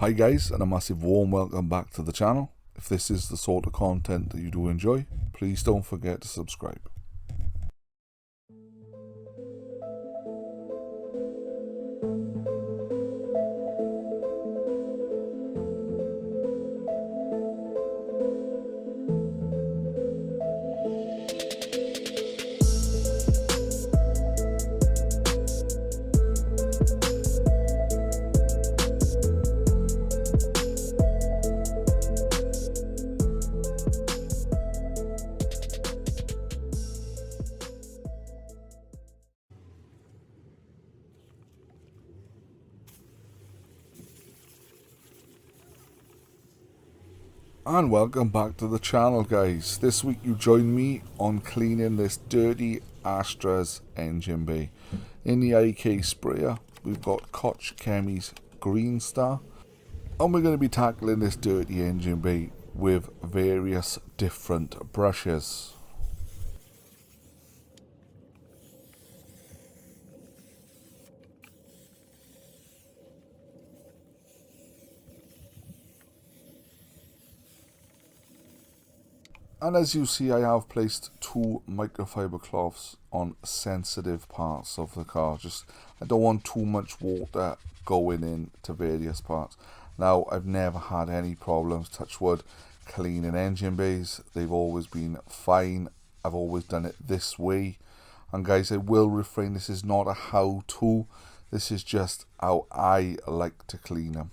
Hi guys, and a massive warm welcome back to the channel. If this is the sort of content that you do enjoy, please don't forget to subscribe. And welcome back to the channel guys. This week you join me on cleaning this dirty Astra's engine bay. In the IK sprayer we've got Koch Chemi's Green Star, and we're going to be tackling this dirty engine bay with various different brushes. And as you see, I have placed 2 microfiber cloths on sensitive parts of the car. I don't want too much water going into various parts. Now, I've never had any problems, touch wood, cleaning engine bays. They've always been fine. I've always done it this way. And guys, I will refrain. This is not a how-to. This is just how I like to clean them.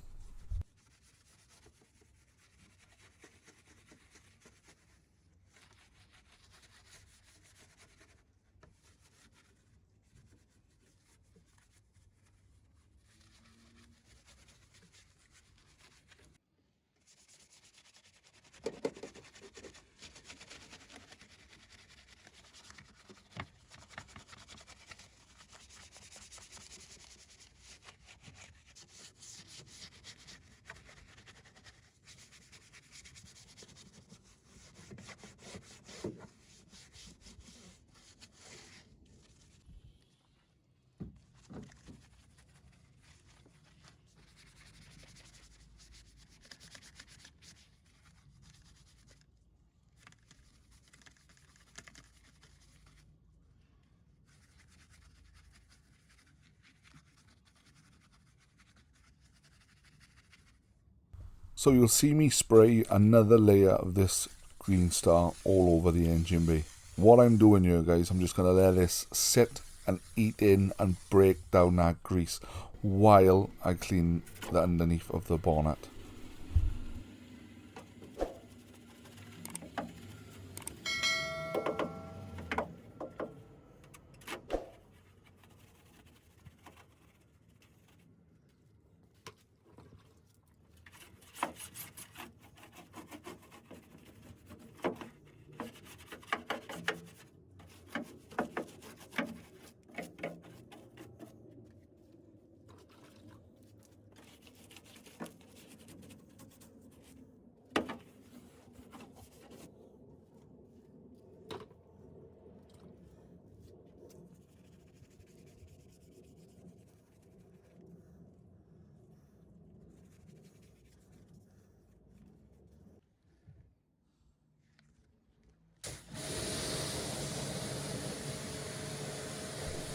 So you'll see me spray another layer of this Green Star all over the engine bay. What I'm doing here guys, I'm just going to let this sit and eat in and break down that grease while I clean the underneath of the bonnet.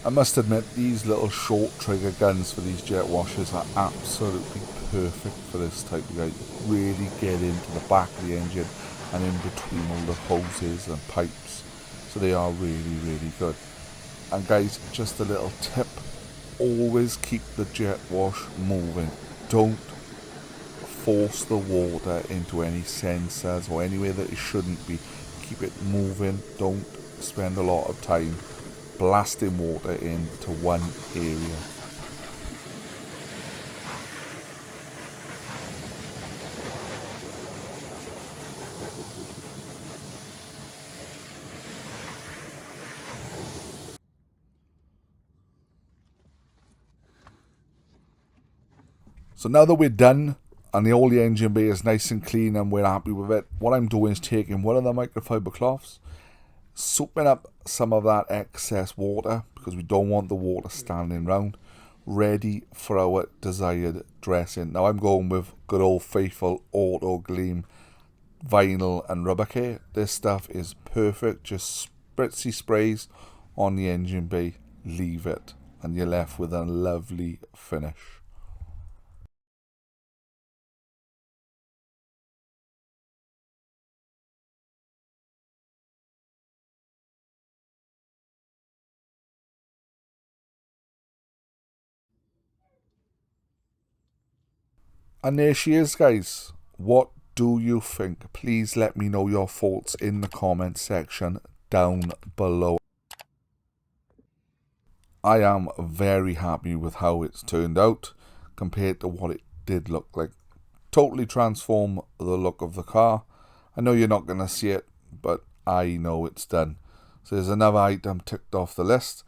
I must admit, these little short trigger guns for these jet washers are absolutely perfect for this type of guy. Really get into the back of the engine and in between all the hoses and pipes. So they are really good. And guys, just a little tip, always keep the jet wash moving. Don't force the water into any sensors or anywhere that it shouldn't be. Keep it moving. Don't spend a lot of time blasting water into one area. So now that we're done and all the engine bay is nice and clean and we're happy with it, what I'm doing is taking one of the microfiber cloths, soaking up some of that excess water because we don't want the water standing around. ready for our desired dressing. Now I'm going with good old faithful Auto Gleam vinyl and rubber care. This stuff is perfect. Just spritzy sprays on the engine bay, leave it, and you're left with a lovely finish. And there she is, guys. What do you think? Please let me know your thoughts in the comment section down below. I am very happy with how it's turned out compared to what it did look like. Totally transform the look of the car. I know you're not going to see it, but I know it's done. So there's another item ticked off the list.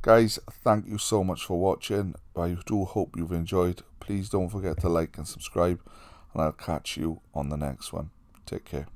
Guys, thank you so much for watching. I do hope you've enjoyed. Please don't forget to like and subscribe, and I'll catch you on the next one. Take care.